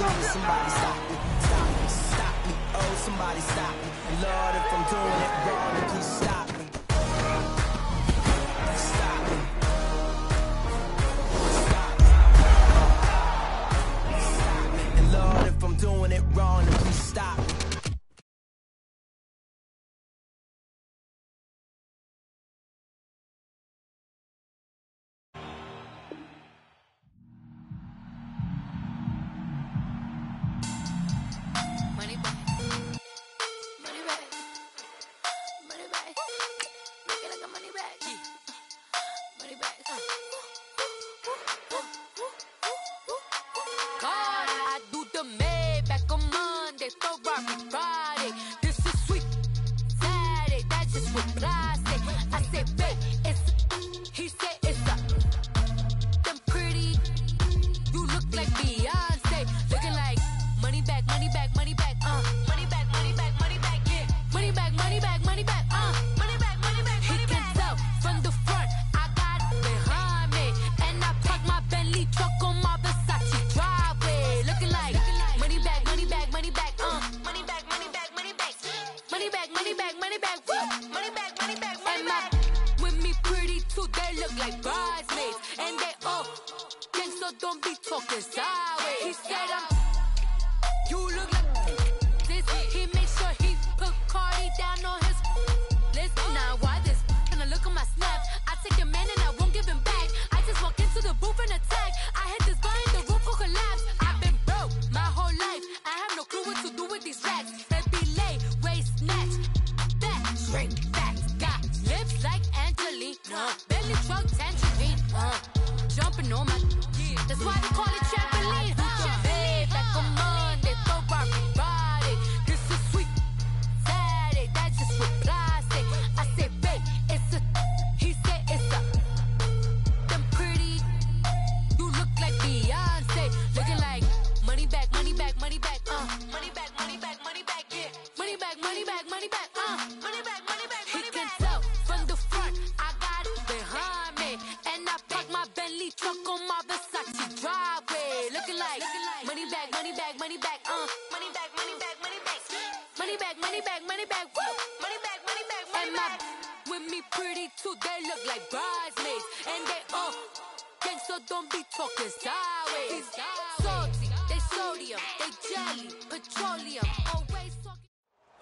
please, somebody stop me. Stop me, stop me, oh, somebody stop me. Lord, if I'm doing it wrong, then please stop me. Stop me. Stop me. And Lord, if I'm doing it wrong, then please stop me.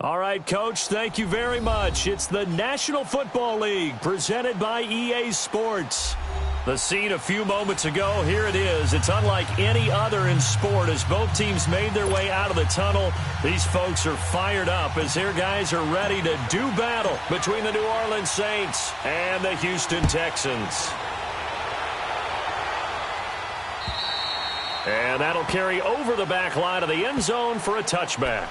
All right, Coach, thank you very much. It's the National Football League presented by EA Sports. The scene a few moments ago, here it is. It's unlike any other in sport as both teams made their way out of the tunnel. These folks are fired up as their guys are ready to do battle between the New Orleans Saints and the Houston Texans. And that'll carry over the back line of the end zone for a touchback.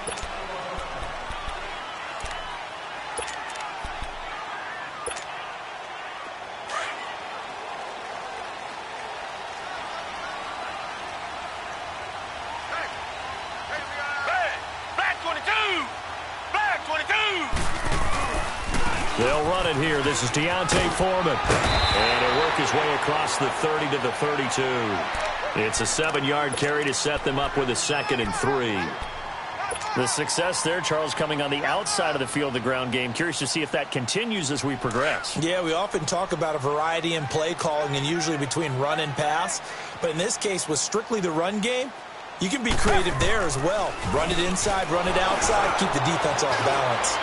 They'll run it here. This is Deontay Foreman. And he'll work his way across the 30 to the 32. It's a 7-yard carry to set them up with a 2nd and 3. The success there, Charles, coming on the outside of the field, the ground game. Curious to see if that continues as we progress. Yeah, we often talk about a variety in play calling and usually between run and pass. But in this case, with strictly the run game, you can be creative there as well. Run it inside, run it outside, keep the defense off balance.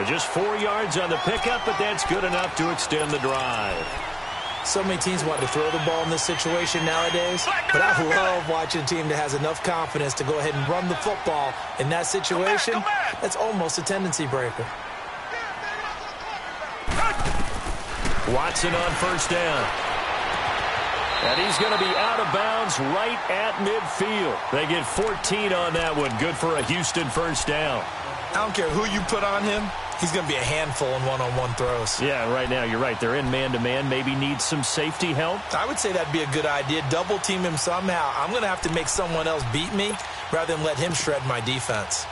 Just 4 yards on the pickup, but that's good enough to extend the drive. So many teams want to throw the ball in this situation nowadays, but I love watching a team that has enough confidence to go ahead and run the football. In that situation, that's almost a tendency breaker. Watson on first down. And he's going to be out of bounds right at midfield. They get 14 on that one. Good for a Houston first down. I don't care who you put on him. He's going to be a handful in one-on-one throws. Yeah, right now, you're right. They're in man-to-man. Maybe need some safety help. I would say that'd be a good idea. Double team him somehow. I'm going to have to make someone else beat me rather than let him shred my defense.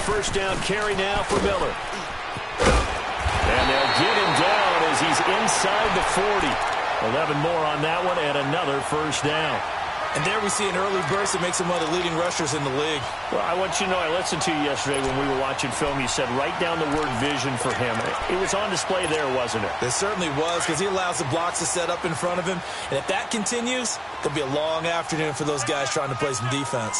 first down carry now for Miller. And they'll get him down as he's inside the 40. 11 more on that one and another first down. And there we see an early burst that makes him one of the leading rushers in the league. Well, I want you to know, I listened to you yesterday when we were watching film. You said write down the word vision for him. It was on display there, wasn't it? It certainly was, because he allows the blocks to set up in front of him. And if that continues, it'll be a long afternoon for those guys trying to play some defense.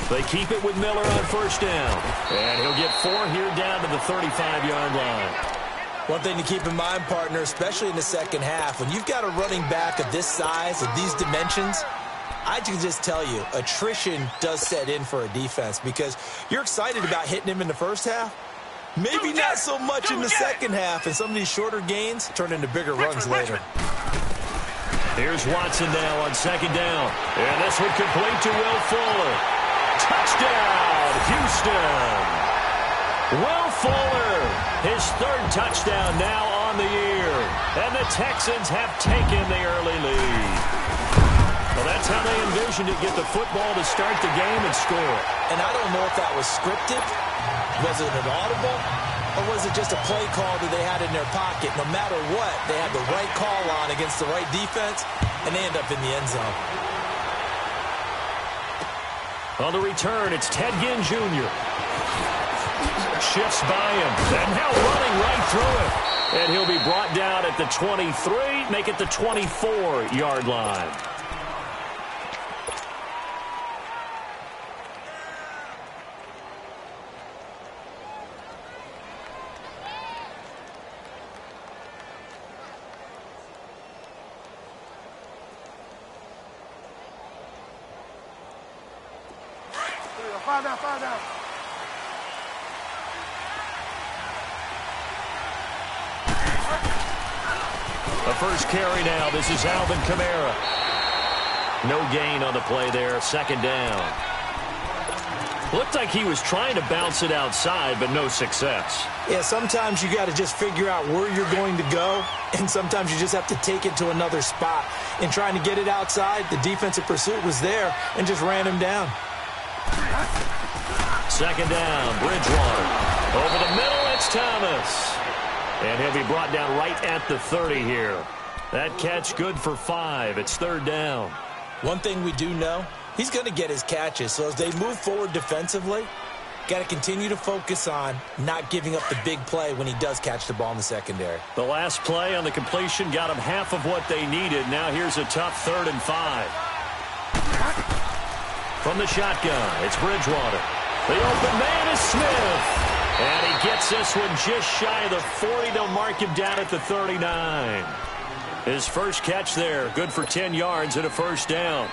They keep it with Miller on first down. And he'll get 4 here down to the 35-yard line. One thing to keep in mind, partner, especially in the second half, when you've got a running back of this size, of these dimensions, I can just tell you, attrition does set in for a defense because you're excited about hitting him in the first half. Maybe not so much in the second half, and some of these shorter gains turn into bigger runs later. Here's Watson now on second down. And this one complete to Will Fuller. Touchdown, Houston. Will Fuller, his 3rd touchdown now on the year. And the Texans have taken the early lead. Well, that's how they envisioned it, get the football to start the game and score. And I don't know if that was scripted. Was it an audible? Or was it just a play call that they had in their pocket? No matter what, they had the right call on against the right defense, and they end up in the end zone. On the return, it's Ted Ginn Jr. Shifts by him, and now running right through it. And he'll be brought down at the 23, make it the 24-yard line. Five down. The first carry now. This is Alvin Kamara. No gain on the play there. Second down. Looked like he was trying to bounce it outside, but no success. Yeah, sometimes you got to just figure out where you're going to go, and sometimes you just have to take it to another spot. In trying to get it outside, the defensive pursuit was there and just ran him down. Second down, Bridgewater. Over the middle, it's Thomas. And he'll be brought down right at the 30 here. That catch good for 5. It's third down. One thing we do know, he's going to get his catches. So as they move forward defensively, got to continue to focus on not giving up the big play when he does catch the ball in the secondary. The last play on the completion got him half of what they needed. Now here's a tough 3rd and 5. From the shotgun, it's Bridgewater. The open man is Smith. And he gets this one just shy of the 40. They'll mark him down at the 39. His first catch there, good for 10 yards and a first down.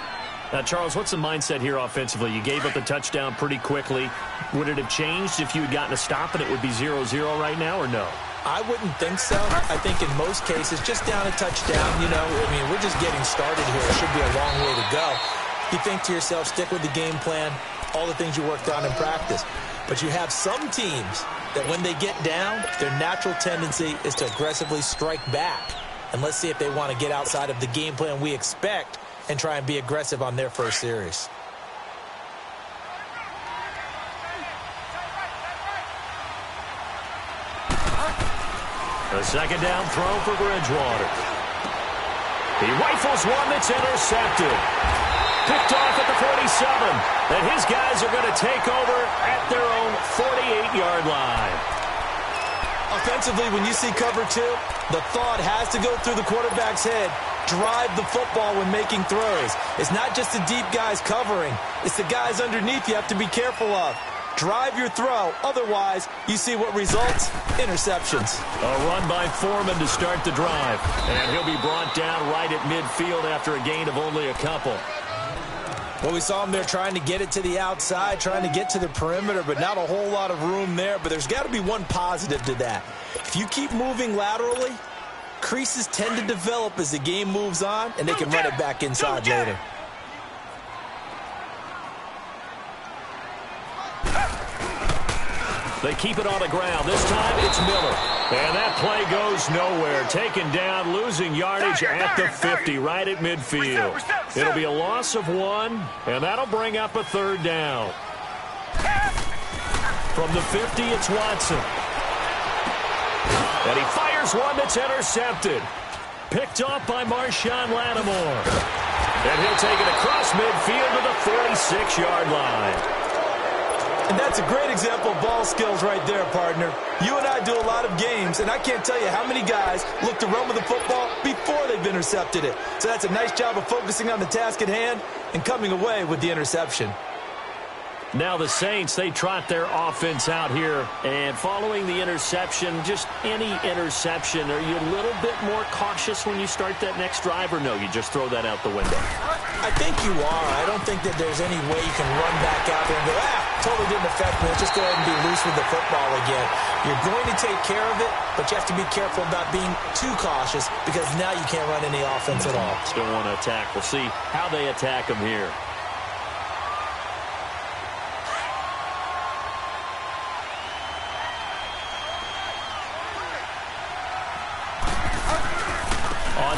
Now, Charles, what's the mindset here offensively? You gave up the touchdown pretty quickly. Would it have changed if you had gotten a stop and it would be 0-0 right now, or no? I wouldn't think so. I think in most cases, just down a touchdown, I mean, we're just getting started here. It should be a long way to go. You think to yourself, stick with the game plan, all the things you worked on in practice. But you have some teams that when they get down, their natural tendency is to aggressively strike back. And let's see if they want to get outside of the game plan we expect and try and be aggressive on their first series. A second down throw for Bridgewater. He rifles one that's intercepted. Picked off at the 47. And his guys are going to take over at their own 48-yard line. Offensively, when you see cover 2, the thought has to go through the quarterback's head. Drive the football when making throws. It's not just the deep guys covering. It's the guys underneath you have to be careful of. Drive your throw. Otherwise, you see what results? Interceptions. A run by Foreman to start the drive. And he'll be brought down right at midfield after a gain of only a couple. Well, we saw him there trying to get it to the outside, trying to get to the perimeter, but not a whole lot of room there. But there's got to be one positive to that. If you keep moving laterally, creases tend to develop as the game moves on, and they can run it back inside later. They keep it on the ground. This time it's Miller. And that play goes nowhere. Taken down, losing yardage at the 50, right at midfield. It'll be a loss of 1, and that'll bring up a third down. From the 50, it's Watson. And he fires one that's intercepted. Picked off by Marshawn Lattimore. And he'll take it across midfield to the 46-yard line. And that's a great example of ball skills right there, partner. You and I do a lot of games, and I can't tell you how many guys look to run with the football before they've intercepted it. So that's a nice job of focusing on the task at hand and coming away with the interception. Now the Saints, they trot their offense out here. And following the interception, just any interception, are you a little bit more cautious when you start that next drive, or no, you just throw that out the window? I think you are. I don't think that there's any way you can run back out there and go, totally didn't affect me. Let's just go ahead and be loose with the football again. You're going to take care of it, but you have to be careful about being too cautious because now you can't run any offense at all. Still want to attack. We'll see how they attack them here.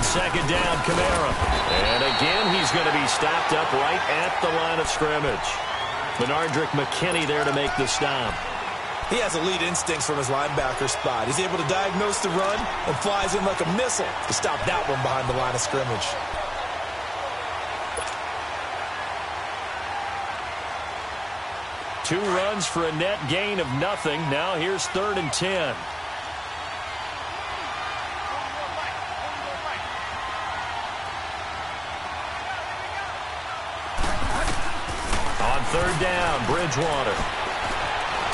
Second down, Kamara. And again, he's going to be stopped up right at the line of scrimmage. Benardrick McKinney there to make the stop. He has elite instincts from his linebacker spot. He's able to diagnose the run and flies in like a missile to stop that one behind the line of scrimmage. Two runs for a net gain of nothing. Now here's 3rd and 10. Third down, Bridgewater.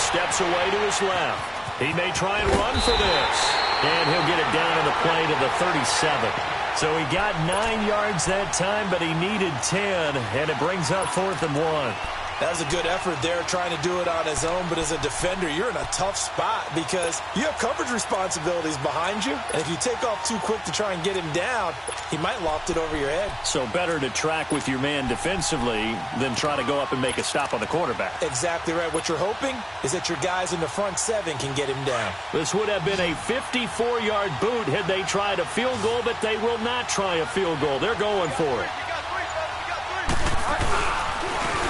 Steps away to his left. He may try and run for this. And he'll get it down to the play to the 37. So he got 9 yards that time, but he needed 10. And it brings up 4th and 1. That was a good effort there, trying to do it on his own. But as a defender, you're in a tough spot because you have coverage responsibilities behind you. And if you take off too quick to try and get him down, he might loft it over your head. So better to track with your man defensively than try to go up and make a stop on the quarterback. Exactly right. What you're hoping is that your guys in the front 7 can get him down. This would have been a 54-yard boot had they tried a field goal, but they will not try a field goal. They're going for it.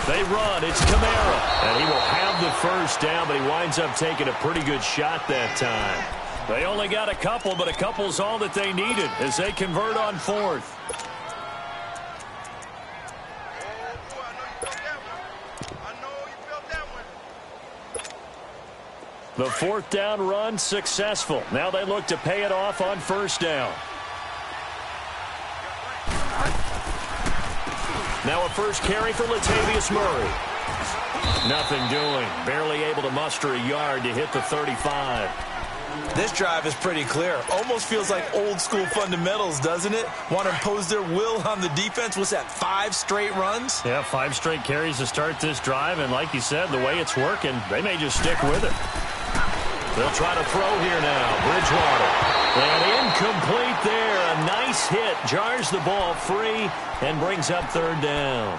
They run. It's Kamara. And he will have the first down, but he winds up taking a pretty good shot that time. They only got a couple, but a couple's all that they needed as they convert on 4th. The 4th down run successful. Now they look to pay it off on 1st down. Now a first carry for Latavius Murray. Nothing doing. Barely able to muster a yard to hit the 35. This drive is pretty clear. Almost feels like old school fundamentals, doesn't it? Want to impose their will on the defense. What's that, 5 straight runs? Yeah, 5 straight carries to start this drive. And like you said, the way it's working, they may just stick with it. They'll try to throw here now. Bridgewater. And incomplete there. A nice hit. Jars the ball free and brings up 3rd down.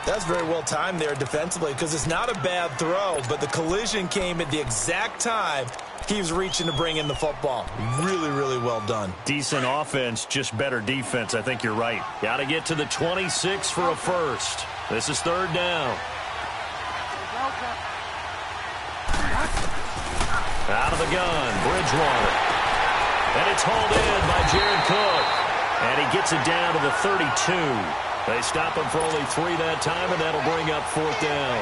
That's very well timed there defensively because it's not a bad throw, but the collision came at the exact time he was reaching to bring in the football. Really, really well done. Decent offense, just better defense. I think you're right. Got to get to the 26 for a first. This is 3rd down. Out of the gun, Bridgewater. And it's hauled in by Jared Cook. And he gets it down to the 32. They stop him for only 3 that time, and that'll bring up 4th down.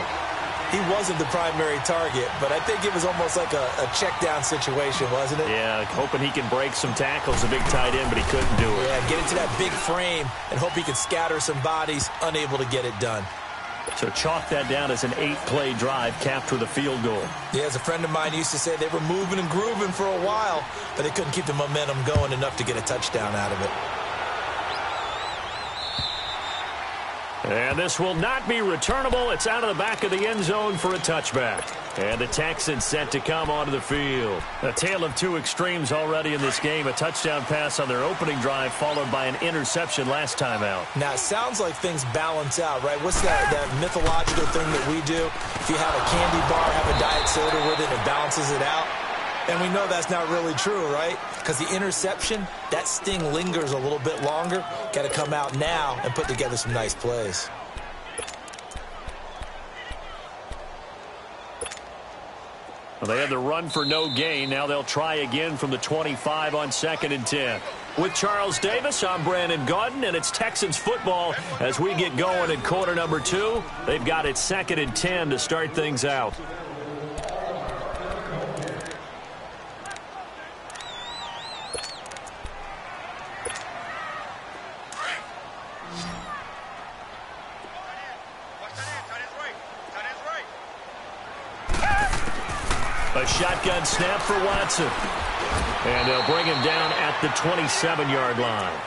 He wasn't the primary target, but I think it was almost like a check down situation, wasn't it? Yeah, hoping he can break some tackles, a big tight end, but he couldn't do it. Yeah, get into that big frame and hope he can scatter some bodies, unable to get it done. So chalk that down as an 8-play drive capped with a field goal. Yeah, as a friend of mine used to say, they were moving and grooving for a while, but they couldn't keep the momentum going enough to get a touchdown out of it. And this will not be returnable. It's out of the back of the end zone for a touchback. And the Texans set to come onto the field. A tale of 2 extremes already in this game. A touchdown pass on their opening drive followed by an interception last time out. Now, it sounds like things balance out, right? What's that mythological thing that we do? If you have a candy bar, have a diet soda with it, it balances it out. And we know that's not really true, right? Because the interception, that sting lingers a little bit longer. Got to come out now and put together some nice plays. Well, they had the run for no gain. Now they'll try again from the 25 on 2nd and 10. With Charles Davis, I'm Brandon Gaudin, and it's Texans football as we get going in quarter number 2. They've got it 2nd and 10 to start things out. A shotgun snap for Watson. And they'll bring him down at the 27-yard line.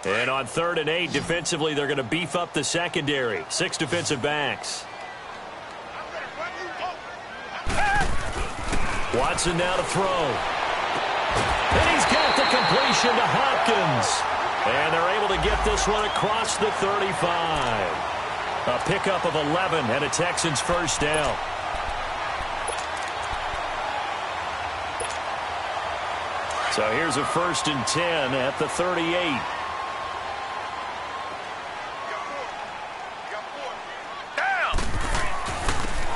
And on 3rd and 8, defensively, they're going to beef up the secondary. 6 defensive backs. Watson now to throw. And he's got the completion to Hopkins. And they're able to get this one across the 35. A pickup of 11 and a Texans first down. So here's a 1st and 10 at the 38.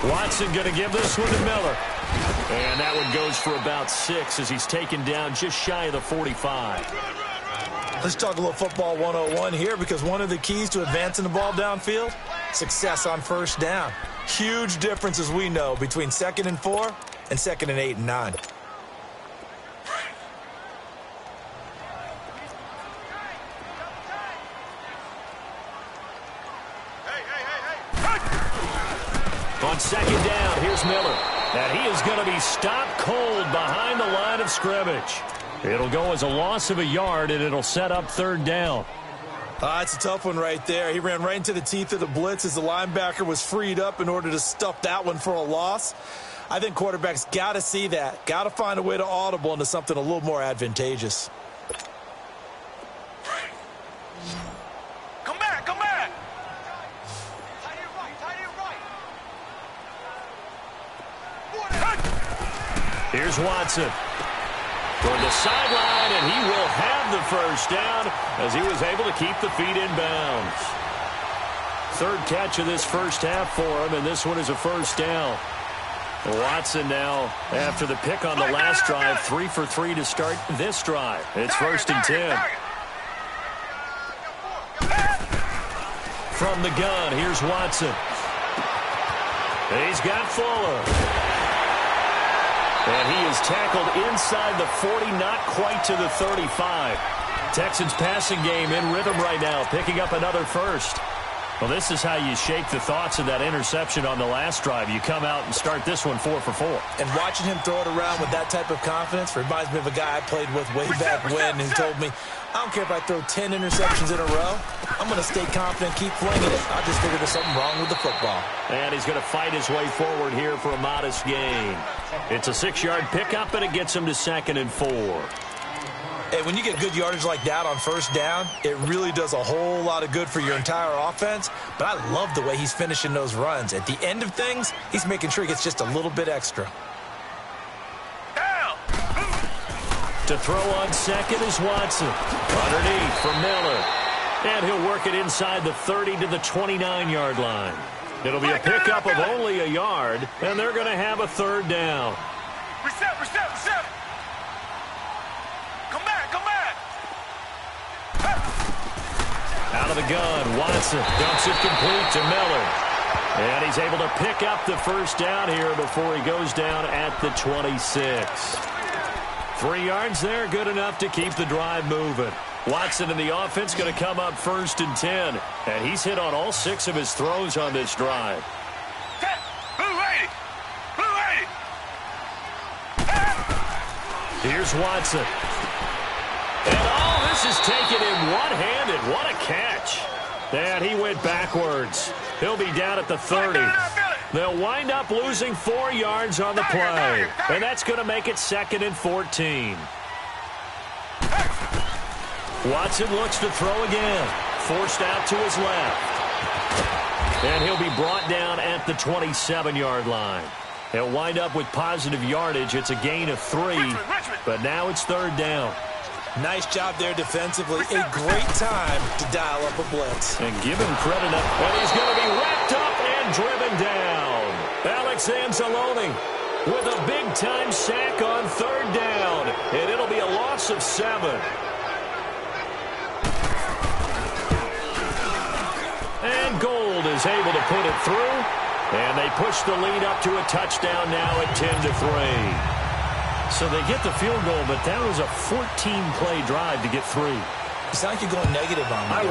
Watson going to give this one to Miller. And that one goes for about 6 as he's taken down just shy of the 45. Let's talk a little football 101 here, because one of the keys to advancing the ball downfield, success on 1st down. Huge difference, as we know, between 2nd and 4 and 2nd and 8 and 9. On 2nd down, here's Miller. And he is going to be stopped cold behind the line of scrimmage. It'll go as a loss of a yard, and it'll set up 3rd down. It's a tough one right there. He ran right into the teeth of the blitz as the linebacker was freed up in order to stuff that one for a loss. I think quarterbacks got to see that. Got to find a way to audible into something a little more advantageous. Come back, come back. Here's Watson toward the sideline, and he will have the first down as he was able to keep the feet in bounds. 3rd catch of this first half for him, and this one is a first down. Watson now, after the pick on the last drive, 3 for 3 to start this drive. It's 1st and 10. From the gun, here's Watson. He's got Fuller. And he is tackled inside the 40, not quite to the 35. Texans passing game in rhythm right now, picking up another first. Well, this is how you shake the thoughts of that interception on the last drive. You come out and start this one 4 for 4. And watching him throw it around with that type of confidence reminds me of a guy I played with way back when who told me, I don't care if I throw 10 interceptions in a row. I'm going to stay confident, keep flinging it. I just figured there's something wrong with the football. And he's going to fight his way forward here for a modest gain. It's a 6-yard pickup, and it gets him to 2nd and 4. Hey, when you get good yardage like that on 1st down, it really does a whole lot of good for your entire offense. But I love the way he's finishing those runs. At the end of things, he's making sure he gets just a little bit extra. To throw on 2nd is Watson. Underneath for Miller. And he'll work it inside the 30 to the 29-yard line. It'll be a pickup of only a yard, and they're going to have a 3rd down. Reset. Come back. Out of the gun, Watson dumps it complete to Miller. And he's able to pick up the first down here before he goes down at the 26. 3 yards there, good enough to keep the drive moving. Watson and the offense going to come up 1st and 10. And he's hit on all 6 of his throws on this drive. Here's Watson. And all this is taken in one-handed. What a catch. And he went backwards. He'll be down at the 30. They'll wind up losing 4 yards on the play. And that's going to make it 2nd and 14. Watson looks to throw again. forced out to his left. And he'll be brought down at the 27-yard line. He'll wind up with positive yardage. It's a gain of 3, but now it's third down. Nice job there defensively. A great time to dial up a blitz. And give him credit up. And he's going to be wrapped up and driven down. Alex Anzalone with a big-time sack on third down. And it'll be a loss of 7. And Gold is able to put it through. And they push the lead up to a touchdown now at 10-3. So they get the field goal, but that was a 14-play drive to get 3. You sound like you're going negative on me. I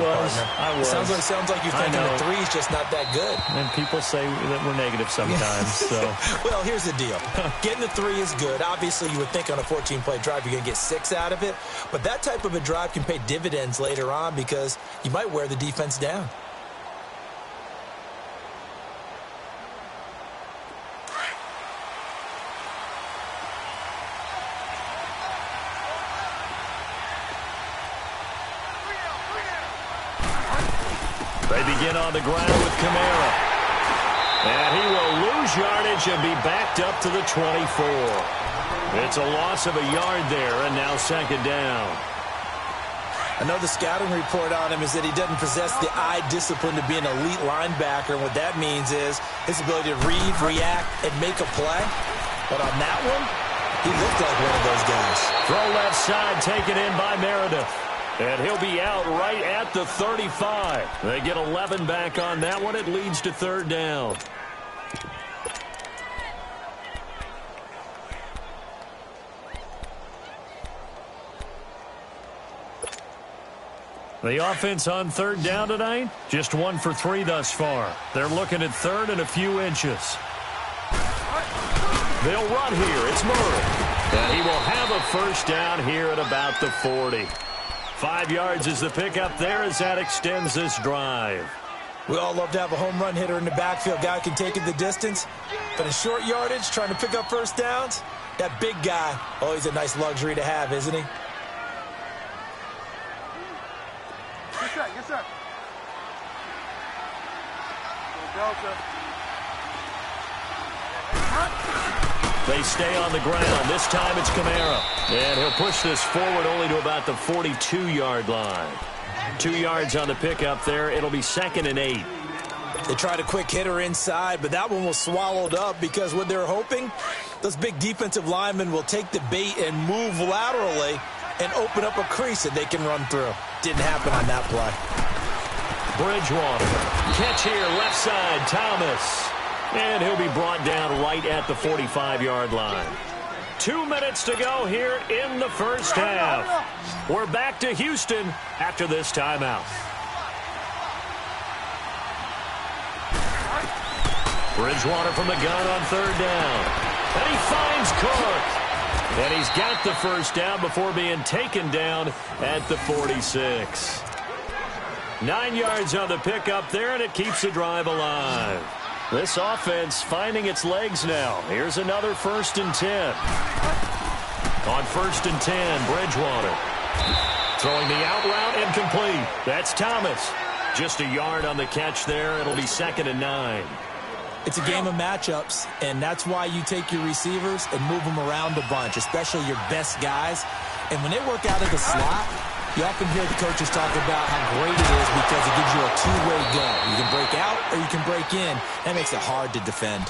was. Sounds like you're thinking the 3 is just not that good. And people say that we're negative sometimes. So, well, here's the deal. Getting the 3 is good. Obviously, you would think on a 14-play drive you're going to get 6 out of it. But that type of a drive can pay dividends later on because you might wear the defense down. They begin on the ground with Kamara. And he will lose yardage and be backed up to the 24. It's a loss of a yard there, and now second down. I know the scouting report on him is that he doesn't possess the eye discipline to be an elite linebacker. And what that means is his ability to read, react, and make a play. But on that one, he looked like one of those guys. Throw left side, taken in by Meredith. And he'll be out right at the 35. They get 11 back on that one. It leads to third down. The offense on third down tonight, just 1 for 3 thus far. They're looking at third and a few inches. They'll run here. It's Murray. And he will have a first down here at about the 40. 5 yards is the pickup there as that extends this drive. We all love to have a home run hitter in the backfield. Guy can take it the distance. But in short yardage, trying to pick up first downs, that big guy, always a nice luxury to have, isn't he? Yes, sir. Yes, sir. Go, sir. They stay on the ground. This time it's Kamara. And he'll push this forward only to about the 42-yard line. 2 yards on the pickup there. It'll be 2nd and 8. They tried a quick hitter inside, but that one was swallowed up because what they're hoping, those big defensive linemen will take the bait and move laterally and open up a crease that they can run through. Didn't happen on that play. Bridgewater. Catch here, left side, Thomas. And he'll be brought down right at the 45-yard line. 2 minutes to go here in the first half. We're back to Houston after this timeout. Bridgewater from the gun on third down. And he finds Cook. And he's got the first down before being taken down at the 46. 9 yards on the pickup there, and it keeps the drive alive. This offense finding its legs now. Here's another 1st and 10. On 1st and 10, Bridgewater. Throwing the out route incomplete. That's Thomas. Just a yard on the catch there. It'll be 2nd and 9. It's a game of matchups, and that's why you take your receivers and move them around a bunch, especially your best guys. And when they work out of the slot, you often hear the coaches talk about how great it is because it gives you a two-way go. You can break out or you can break in. That makes it hard to defend.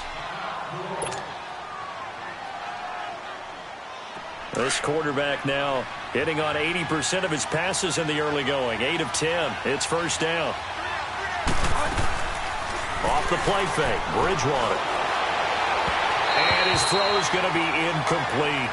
This quarterback now hitting on 80% of his passes in the early going. 8 of 10. It's first down. Off the play fake, Bridgewater. And his throw is going to be incomplete.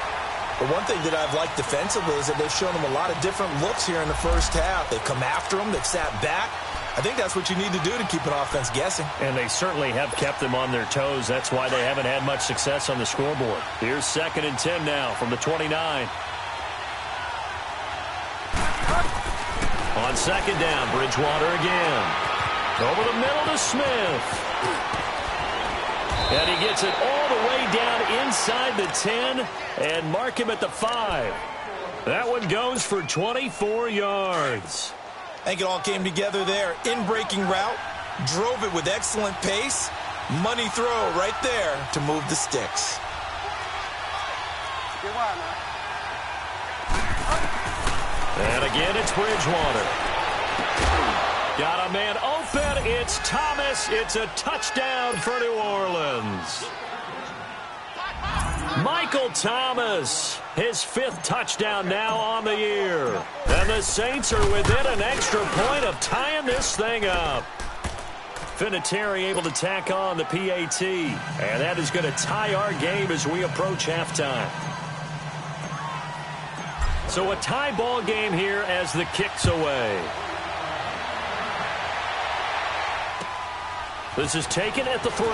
But one thing that I've liked defensively is that they've shown them a lot of different looks here in the first half. They've come after them. They've sat back. I think that's what you need to do to keep an offense guessing. And they certainly have kept them on their toes. That's why they haven't had much success on the scoreboard. Here's 2nd and 10 now from the 29. On 2nd down, Bridgewater again. Over the middle to Smith. And he gets it all the way down inside the 10 and mark him at the 5. That one goes for 24 yards. I think it all came together there. In-breaking route, drove it with excellent pace. Money throw right there to move the sticks. And again, it's Bridgewater. Got a man open. It's Thomas. It's a touchdown for New Orleans. Michael Thomas, his 5th touchdown now on the year. And the Saints are within an extra point of tying this thing up. Vinatieri able to tack on the PAT. And that is going to tie our game as we approach halftime. So a tie ball game here as the kick's away. This is taken at the 3.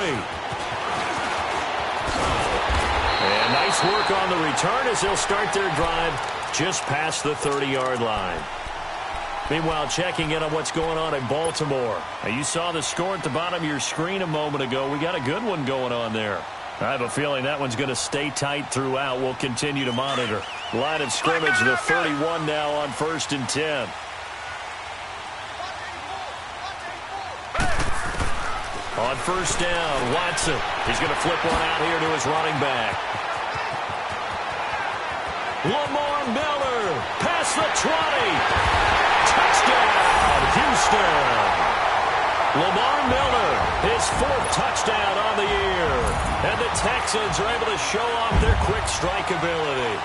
And nice work on the return as they'll start their drive just past the 30-yard line. Meanwhile, checking in on what's going on in Baltimore. Now, you saw the score at the bottom of your screen a moment ago. We got a good one going on there. I have a feeling that one's going to stay tight throughout. We'll continue to monitor. Line of scrimmage, the 31 now on 1st and 10. On 1st down, Watson. He's going to flip one out here to his running back. Lamar Miller, past the 20. Touchdown, Houston. Lamar Miller, his 4th touchdown on the year. And the Texans are able to show off their quick strike ability.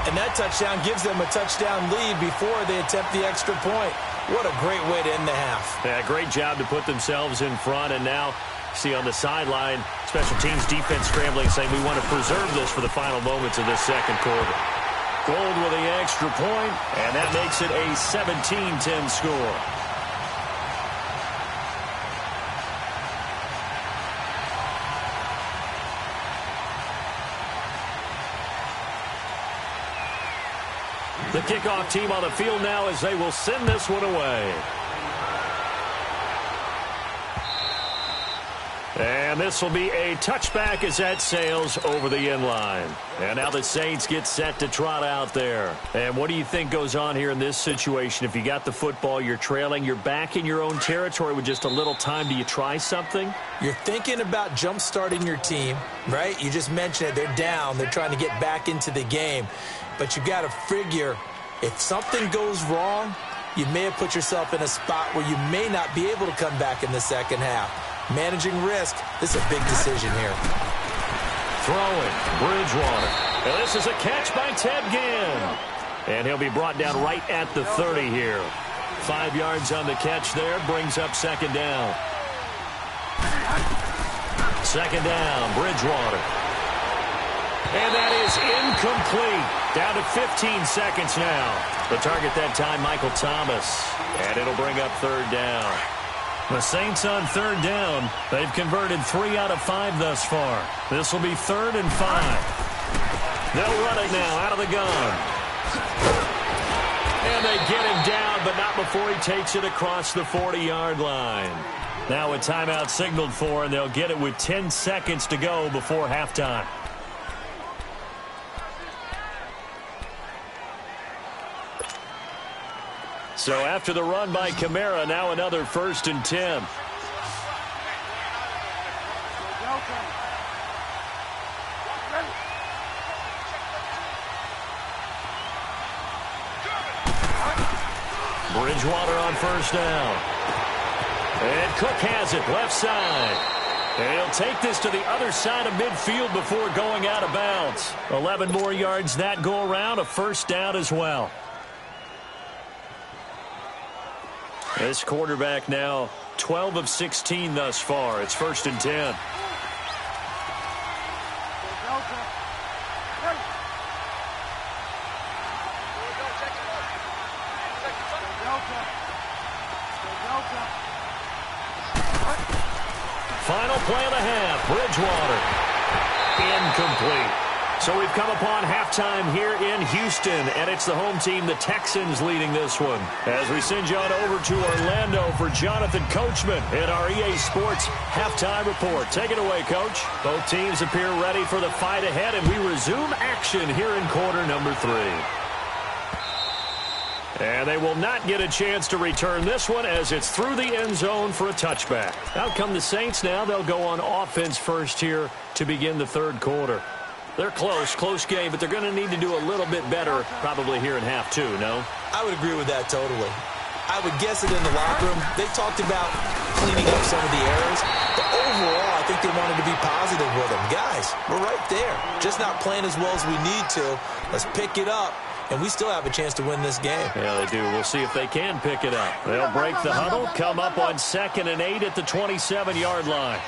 And that touchdown gives them a touchdown lead before they attempt the extra point. What a great way to end the half. Yeah, great job to put themselves in front. And now, see on the sideline, special teams defense scrambling, saying we want to preserve this for the final moments of this second quarter. Gold with the extra point, and that makes it a 17-10 score. The kickoff team on the field now as they will send this one away. And this will be a touchback as that sails over the end line. And now the Saints get set to trot out there. And what do you think goes on here in this situation? If you got the football, you're trailing, you're back in your own territory with just a little time. Do you try something? You're thinking about jump-starting your team, right? You just mentioned it. They're down. They're trying to get back into the game. But you've got to figure if something goes wrong, you may have put yourself in a spot where you may not be able to come back in the second half. Managing risk, this is a big decision here. Throwing, Bridgewater. And this is a catch by Ted Ginn. And he'll be brought down right at the 30 here. 5 yards on the catch there, brings up 2nd down. 2nd down, Bridgewater. And that is incomplete. Down to 15 seconds now. The target that time, Michael Thomas. And it'll bring up 3rd down. The Saints on 3rd down. They've converted 3 out of 5 thus far. This will be 3rd and 5. They'll run it now out of the gun. And they get him down, but not before he takes it across the 40-yard line. Now a timeout signaled for, and they'll get it with 10 seconds to go before halftime. So after the run by Kamara, now another 1st and 10. Bridgewater on 1st down. And Cook has it left side. And he'll take this to the other side of midfield before going out of bounds. 11 more yards that go around, a 1st down as well. This quarterback now 12 of 16 thus far. It's 1st and 10. Final play of the half. Bridgewater. Incomplete. So we've come upon halftime here in Houston, and it's the home team, the Texans, leading this one. As we send you on over to Orlando for Jonathan Coachman in our EA Sports halftime report. Take it away, Coach. Both teams appear ready for the fight ahead, and we resume action here in quarter number 3. And they will not get a chance to return this one as it's through the end zone for a touchback. Out come the Saints now. They'll go on offense first here to begin the third quarter. They're close game, but they're going to need to do a little bit better probably here in half two, no? I would agree with that totally. I would guess it in the locker room. They talked about cleaning up some of the errors, but overall, I think they wanted to be positive with them. Guys, we're right there. Just not playing as well as we need to. Let's pick it up, and we still have a chance to win this game. Yeah, they do. We'll see if they can pick it up. They'll break the huddle, come up on 2nd and 8 at the 27-yard line.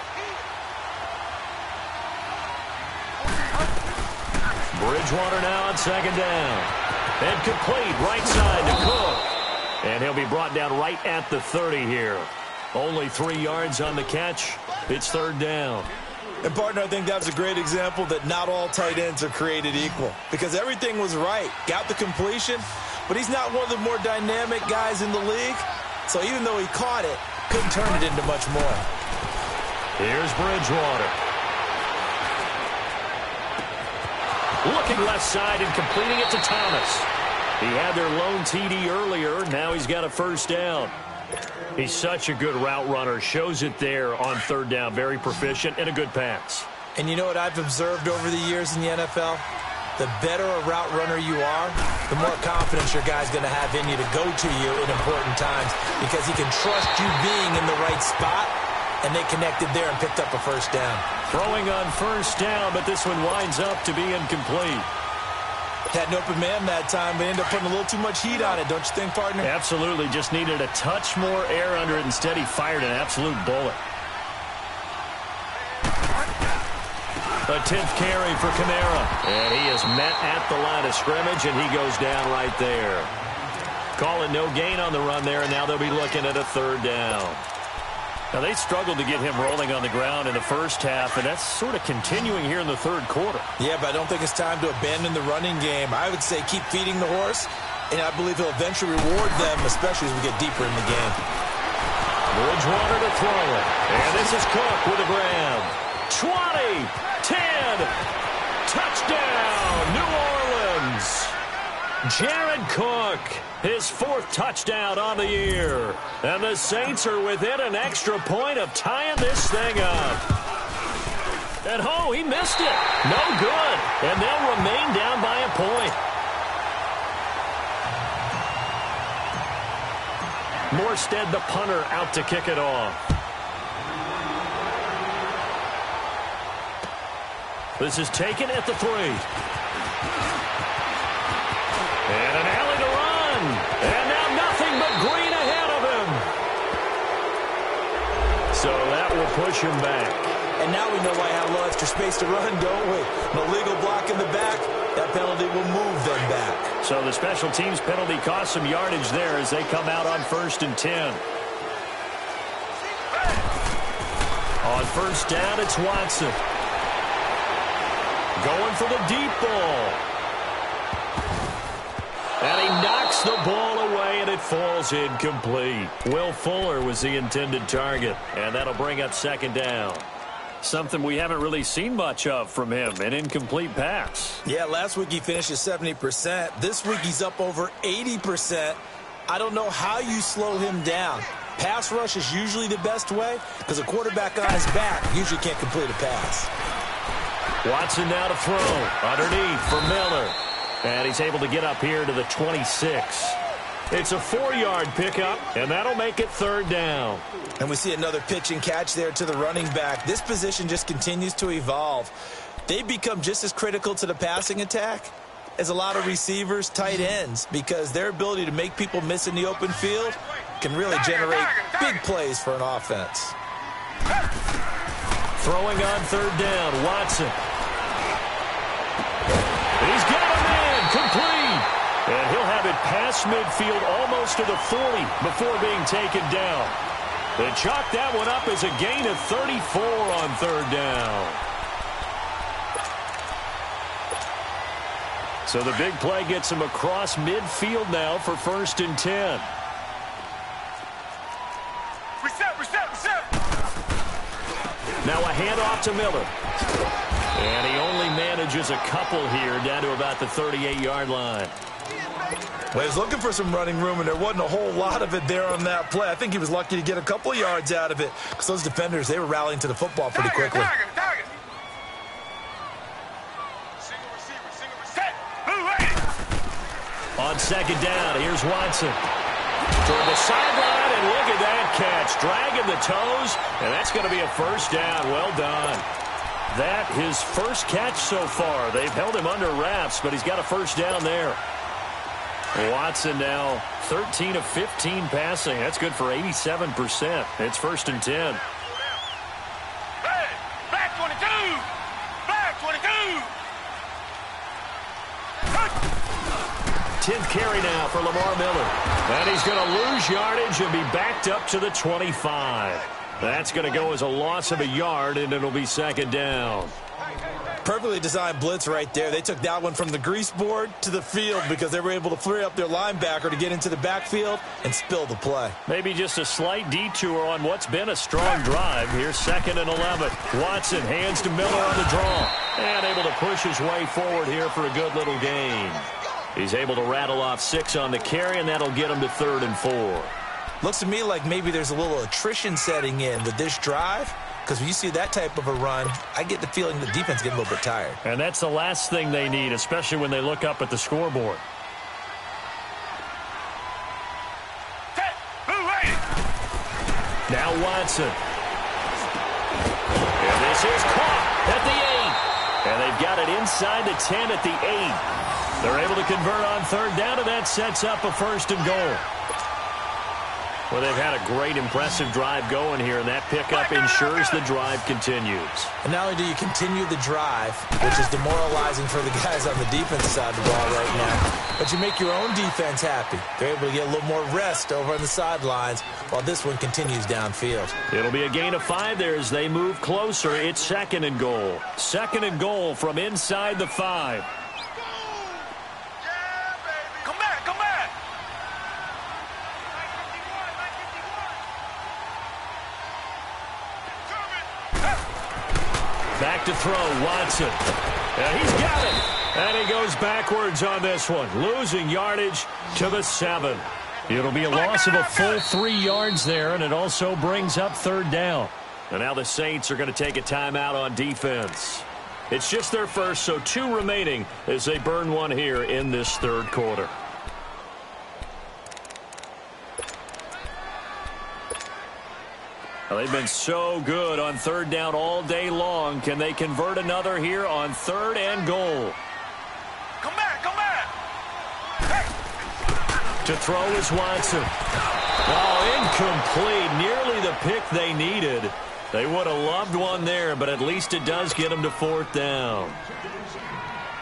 Bridgewater now on 2nd down. And complete right side to Cook. And he'll be brought down right at the 30 here. Only 3 yards on the catch. It's 3rd down. And, partner, I think that's a great example that not all tight ends are created equal. Because everything was right. Got the completion, but he's not one of the more dynamic guys in the league. So even though he caught it, couldn't turn it into much more. Here's Bridgewater. Looking left side and completing it to Thomas. He had their lone TD earlier. Now he's got a 1st down. He's such a good route runner. Shows it there on 3rd down. Very proficient and a good pass. And you know what I've observed over the years in the NFL? The better a route runner you are, the more confidence your guy's going to have in you to go to you in important times because he can trust you being in the right spot, and they connected there and picked up a 1st down. Throwing on 1st down, but this one winds up to be incomplete. Had an open man that time, but ended up putting a little too much heat on it, don't you think, partner? Absolutely. Just needed a touch more air under it. Instead, he fired an absolute bullet. A 10th carry for Kamara. And he is met at the line of scrimmage, and he goes down right there. Calling no gain on the run there, and now they'll be looking at a 3rd down. Now, they struggled to get him rolling on the ground in the first half, and that's sort of continuing here in the 3rd quarter. Yeah, but I don't think it's time to abandon the running game. I would say keep feeding the horse, and I believe he'll eventually reward them, especially as we get deeper in the game. Bridgewater to throw it. And this is Cook with a grab. 20, 10, touchdown, New Orleans. Jared Cook, his 4th touchdown on the year. And the Saints are within an extra point of tying this thing up. And, oh, he missed it. No good. And they'll remain down by a point. Morstead, the punter, out to kick it off. This is taken at the 3. And an alley to run. And now nothing but green ahead of him. So that will push him back. And now we know why I have a little extra space to run, don't we? No legal block in the back. That penalty will move them back. So the special teams penalty cost some yardage there as they come out on 1st and 10. On 1st down, it's Watson. Going for the deep ball. And he knocks the ball away, and it falls incomplete. Will Fuller was the intended target, and that'll bring up 2nd down. Something we haven't really seen much of from him, an incomplete pass. Yeah, last week he finished at 70%. This week he's up over 80%. I don't know how you slow him down. Pass rush is usually the best way because a quarterback on his back usually can't complete a pass. Watson now to throw. Underneath for Miller. And he's able to get up here to the 26. It's a 4-yard pickup, and that'll make it 3rd down. And we see another pitch and catch there to the running back. This position just continues to evolve. They become just as critical to the passing attack as a lot of receivers, tight ends, because their ability to make people miss in the open field can really generate big plays for an offense. Throwing on 3rd down, Watson. He's got a man, complete. And he'll have it past midfield almost to the 40 before being taken down. They chalk that one up as a gain of 34 on 3rd down. So the big play gets him across midfield now for 1st and 10. Reset. Now a handoff to Miller. And he only manages a couple here down to about the 38-yard line. Well, he was looking for some running room, and there wasn't a whole lot of it there on that play. I think he was lucky to get a couple of yards out of it because those defenders, they were rallying to the football pretty quickly. Target. Single receiver. Set. On second down, here's Watson. Toward the sideline, and look at that catch. Dragging the toes, and that's going to be a first down. Well done. That his first catch so far. They've held him under wraps, but he's got a first down there. Watson now 13 of 15 passing. That's good for 87%. It's first and 10. Back 22. Back 22. 10th carry now for Lamar Miller. And he's going to lose yardage and be backed up to the 25. That's going to go as a loss of a yard, and it'll be second down. Perfectly designed blitz right there. They took that one from the grease board to the field because they were able to free up their linebacker to get into the backfield and spill the play. Maybe just a slight detour on what's been a strong drive. Here's second and 11. Watson hands to Miller on the draw. And able to push his way forward here for a good little gain. He's able to rattle off 6 on the carry, and that'll get him to 3rd and 4. Looks to me like maybe there's a little attrition setting in with this drive. Because when you see that type of a run, I get the feeling the defense getting a little bit tired. And that's the last thing they need, especially when they look up at the scoreboard. Now Watson. And this is caught at the 8. And they've got it inside the 10 at the 8. They're able to convert on third down, and that sets up a first and goal. Well, they've had a great, impressive drive going here, and that pickup ensures the drive continues. And not only do you continue the drive, which is demoralizing for the guys on the defensive side of the ball right now, but you make your own defense happy. They're able to get a little more rest over on the sidelines while this one continues downfield. It'll be a gain of 5 there as they move closer. It's second and goal. Second and goal from inside the 5. Back to throw, Watson. And he's got it. And he goes backwards on this one, losing yardage to the 7. It'll be a loss of a full 3 yards there, and it also brings up third down. And now the Saints are going to take a timeout on defense. It's just their first, so 2 remaining as they burn one here in this third quarter. Well, they've been so good on third down all day long. Can they convert another here on 3rd and goal? Come back. Hey. To throw is Watson. Oh, incomplete. Nearly the pick they needed. They would have loved one there, but at least it does get them to 4th down.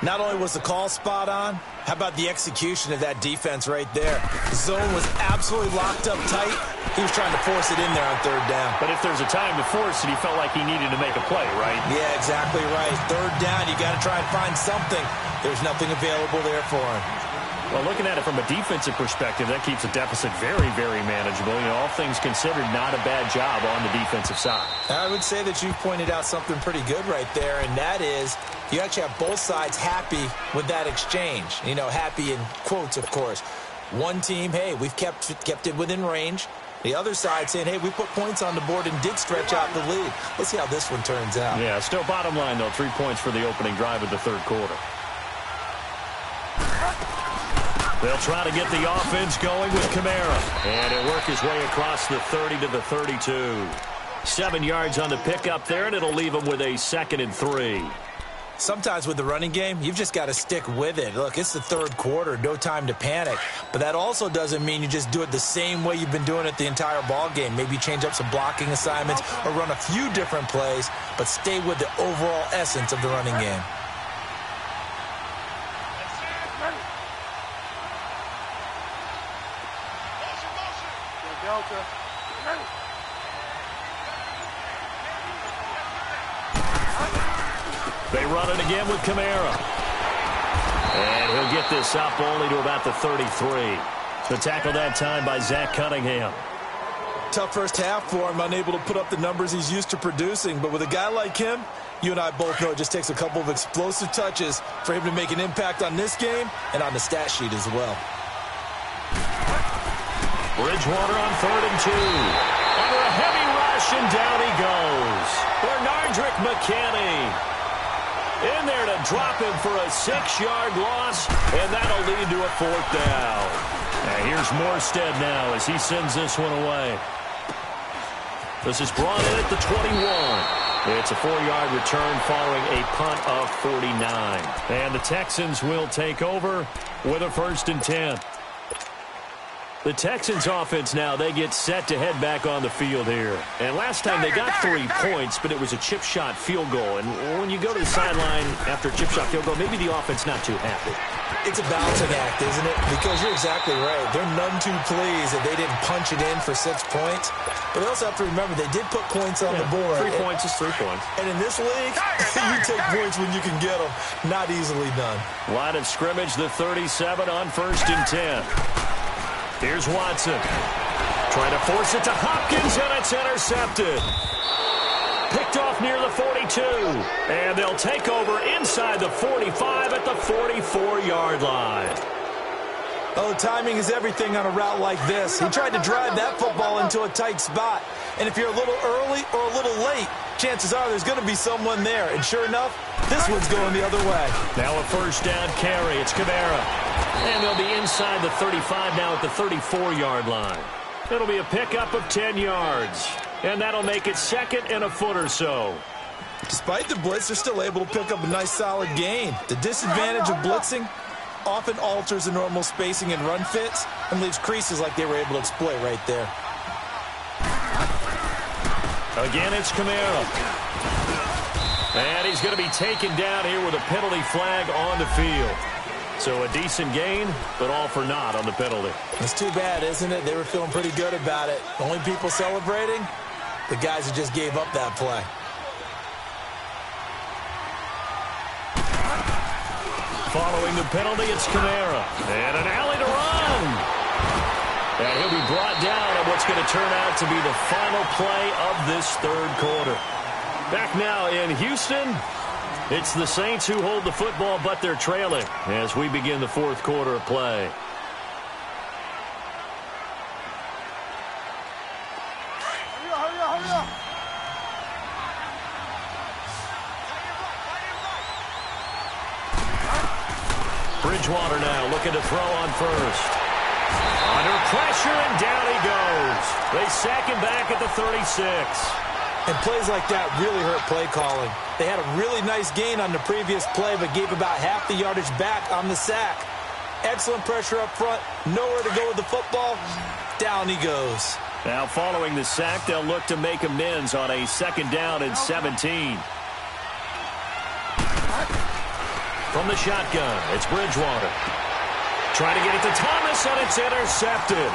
Not only was the call spot on, how about the execution of that defense right there? The zone was absolutely locked up tight. He was trying to force it in there on third down. But if there's a time to force it, he felt like he needed to make a play, right? Yeah, exactly right. Third down, you got to try and find something. There's nothing available there for him. Well, looking at it from a defensive perspective, that keeps the deficit very, very manageable. You know, all things considered, not a bad job on the defensive side. I would say that you pointed out something pretty good right there, and that is you actually have both sides happy with that exchange. You know, happy in quotes, of course. One team, hey, we've kept it within range. The other side saying, hey, we put points on the board and did stretch out the lead. Let's see how this one turns out. Yeah, still bottom line, though, 3 points for the opening drive of the third quarter. They'll try to get the offense going with Kamara. And he'll work his way across the 30 to the 32. 7 yards on the pickup there, and it'll leave him with a 2nd and 3. Sometimes with the running game, you've just got to stick with it. Look, it's the third quarter, no time to panic. But that also doesn't mean you just do it the same way you've been doing it the entire ball game. Maybe change up some blocking assignments or run a few different plays, but stay with the overall essence of the running game. Delta. They run it again with Kamara. And he'll get this up only to about the 33. The tackle that time by Zach Cunningham. Tough first half for him, unable to put up the numbers he's used to producing. But with a guy like him, You and I both know it just takes a couple of explosive touches for him to make an impact on this game and on the stat sheet as well. Bridgewater on 3rd and 2. Under a heavy rush, and down he goes. Bernardrick McKinney in there to drop him for a 6-yard loss, and that'll lead to a 4th down. And here's Morstead now as he sends this one away. This is brought in at the 21. It's a 4-yard return following a punt of 49. And the Texans will take over with a 1st and 10. The Texans offense now, they get set to head back on the field here. And last time they got 3 points, but it was a chip shot field goal. And when you go to the sideline after a chip shot field goal, maybe the offense not too happy. It's a balancing act, isn't it? Because you're exactly right. They're none too pleased that they didn't punch it in for 6 points. But they also have to remember they did put points on the board. 3 points is 3 points. And in this league, you take points when you can get them. Not easily done. Line of scrimmage, the 37 on 1st and 10. Here's Watson. Trying to force it to Hopkins, and it's intercepted. Picked off near the 42. And they'll take over inside the 45 at the 44-yard line. Oh, timing is everything on a route like this. He tried to drive that football into a tight spot. And if you're a little early or a little late, chances are there's going to be someone there. And sure enough, this one's going the other way. Now a 1st down carry. It's Kamara. And they'll be inside the 35 now at the 34-yard line. It'll be a pickup of 10 yards. And that'll make it 2nd and a foot or so. Despite the blitz, they're still able to pick up a nice solid gain. The disadvantage of blitzing often alters the normal spacing and run fits and leaves creases like they were able to exploit right there. Again, it's Kamara. And he's going to be taken down here with a penalty flag on the field. So a decent gain, but all for naught on the penalty. It's too bad, isn't it? They were feeling pretty good about it. The only people celebrating, the guys who just gave up that play. Following the penalty, it's Kamara. And an alley to run. And he'll be brought down at what's going to turn out to be the final play of this 3rd quarter. Back now in Houston, it's the Saints who hold the football, but they're trailing as we begin the 4th quarter of play. Hurry up. Bridgewater now looking to throw on 1st. Under pressure, and down he goes. They sack him back at the 36. And plays like that really hurt play calling. They had a really nice gain on the previous play, but gave about half the yardage back on the sack. Excellent pressure up front. Nowhere to go with the football. Down he goes. Now following the sack, they'll look to make amends on a 2nd down and 17. From the shotgun, it's Bridgewater. Trying to get it to Thomas, and it's intercepted.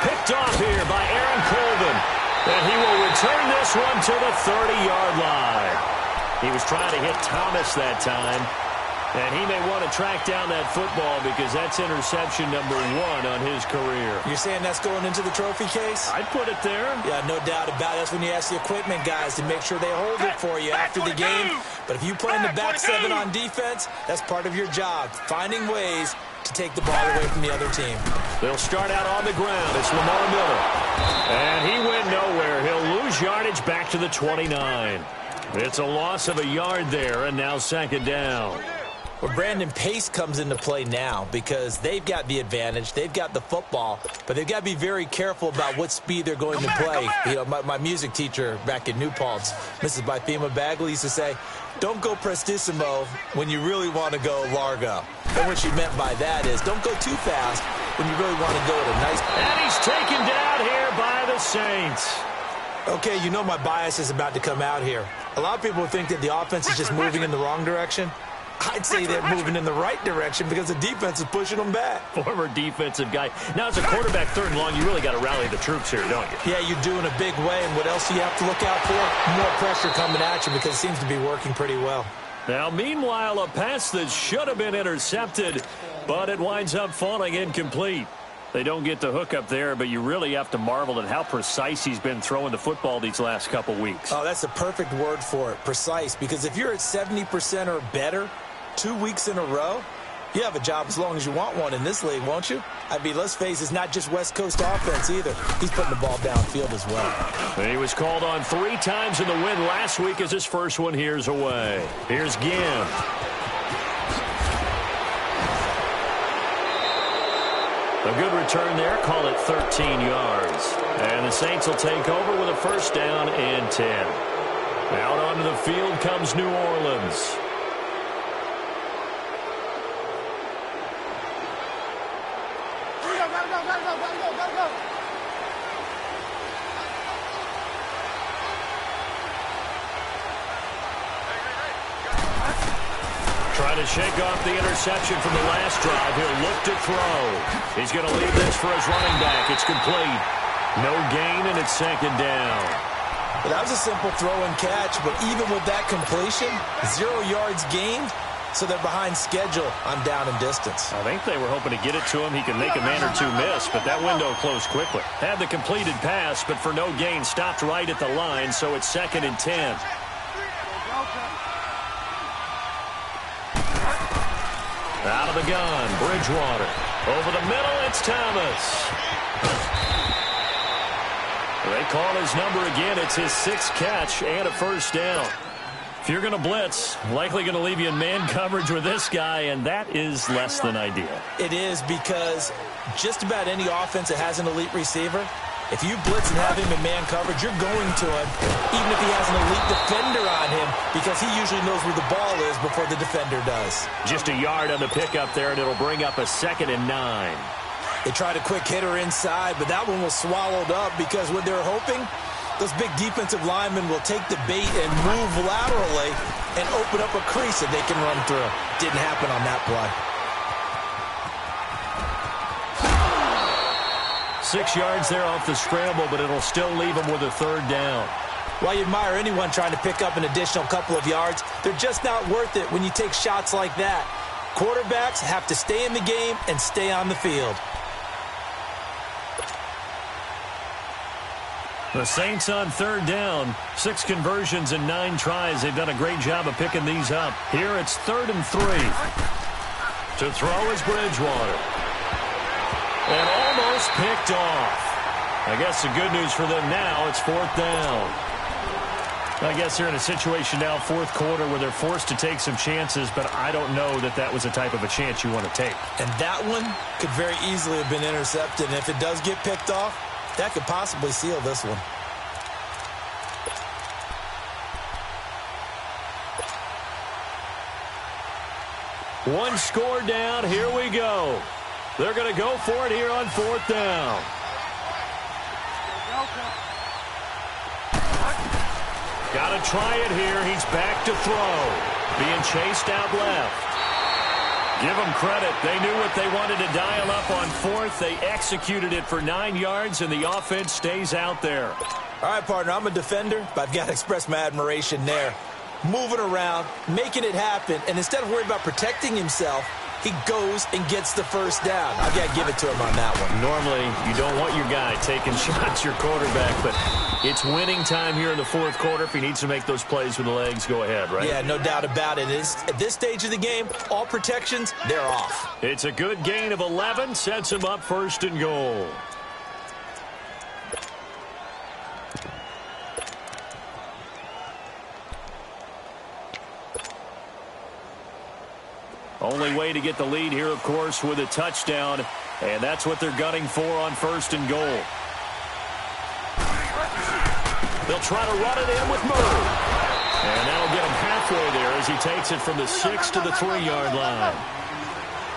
Picked off here by Aaron Colvin. And he will return this one to the 30-yard line. He was trying to hit Thomas that time. And he may want to track down that football because that's interception number 1 on his career. You're saying that's going into the trophy case? I'd put it there. Yeah, no doubt about it. That's when you ask the equipment guys to make sure they hold it for you after the game. But if you play in the back 7 on defense, that's part of your job, finding ways to take the ball away from the other team. They'll start out on the ground. It's Lamar Miller. And he went nowhere. He'll lose yardage back to the 29. It's a loss of a yard there, and now 2nd down. Well, Brandon, pace comes into play now because they've got the advantage. They've got the football, but they've got to be very careful about what speed they're going to play. You know, my music teacher back in New Paltz, Mrs. Bythema Bagley, used to say, don't go prestissimo when you really want to go largo. And what she meant by that is don't go too fast when you really want to go at a nice... And he's taken down here by the Saints. Okay, you know my bias is about to come out here. A lot of people think that the offense is just moving in the wrong direction. I'd say they're moving in the right direction because the defense is pushing them back. Former defensive guy. Now, as a quarterback 3rd and long, you really got to rally the troops here, don't you? Yeah, you do in a big way. And what else do you have to look out for? More pressure coming at you because it seems to be working pretty well. Now, meanwhile, a pass that should have been intercepted, but it winds up falling incomplete. They don't get the hook up there, but you really have to marvel at how precise he's been throwing the football these last couple weeks. Oh, that's the perfect word for it, precise, because if you're at 70% or better 2 weeks in a row, you have a job as long as you want one in this league, won't you? I mean, let's face it, it's not just West Coast offense either. He's putting the ball downfield as well. And he was called on 3 times in the win last week as his first one here's away. Here's Gim. A good return there, call it 13 yards. And the Saints will take over with a first down and 10. Out onto the field comes New Orleans. Trying to shake off the interception from the last drive. He'll look to throw. He's going to leave this for his running back. It's complete. No gain, and it's second down. Well, that was a simple throw and catch, but even with that completion, 0 yards gained, so they're behind schedule on down and distance. I think they were hoping to get it to him. He could make a man or two miss, but that window closed quickly. Had the completed pass, but for no gain, stopped right at the line, so it's second and 10. Out of the gun, Bridgewater. Over the middle, it's Thomas. They call his number again. It's his 6th catch and a first down. If you're going to blitz, likely going to leave you in man coverage with this guy, and that is less than ideal. It is, because just about any offense that has an elite receiver, if you blitz and have him in man coverage, you're going to him, even if he has an elite defender on him, because he usually knows where the ball is before the defender does. Just a yard on the pickup there, and it'll bring up a 2nd and 9. They tried a quick hitter inside, but that one was swallowed up because what they're hoping, those big defensive linemen will take the bait and move laterally and open up a crease that they can run through. Didn't happen on that play. 6 yards there off the scramble, but it'll still leave him with a 3rd down. While you admire anyone trying to pick up an additional couple of yards, they're just not worth it when you take shots like that. Quarterbacks have to stay in the game and stay on the field. The Saints on 3rd down. 6 conversions and 9 tries. They've done a great job of picking these up. Here it's 3rd and 3. To throw is Bridgewater. And almost picked off. I guess the good news for them now, it's 4th down. I guess they're in a situation now, 4th quarter, where they're forced to take some chances, but I don't know that that was the type of a chance you want to take. And that one could very easily have been intercepted. And if it does get picked off, that could possibly seal this one. One score down. Here we go. They're going to go for it here on 4th down. Got to try it here. He's back to throw. Being chased out left. Give them credit. They knew what they wanted to dial up on 4th. They executed it for 9 yards, and the offense stays out there. All right, partner, I'm a defender, but I've got to express my admiration there. Moving around, making it happen, and instead of worrying about protecting himself, he goes and gets the first down. I've got to give it to him on that one. Normally, you don't want your guy taking shots, your quarterback, but it's winning time here in the 4th quarter. If he needs to make those plays with the legs, go ahead, right? Yeah, no doubt about it. At this stage of the game, all protections, they're off. It's a good gain of 11, sets him up 1st and goal. Only way to get the lead here, of course, with a touchdown, and that's what they're gunning for on 1st and goal. They'll try to run it in with Murray. And that'll get him halfway there as he takes it from the 6 to the 3-yard line.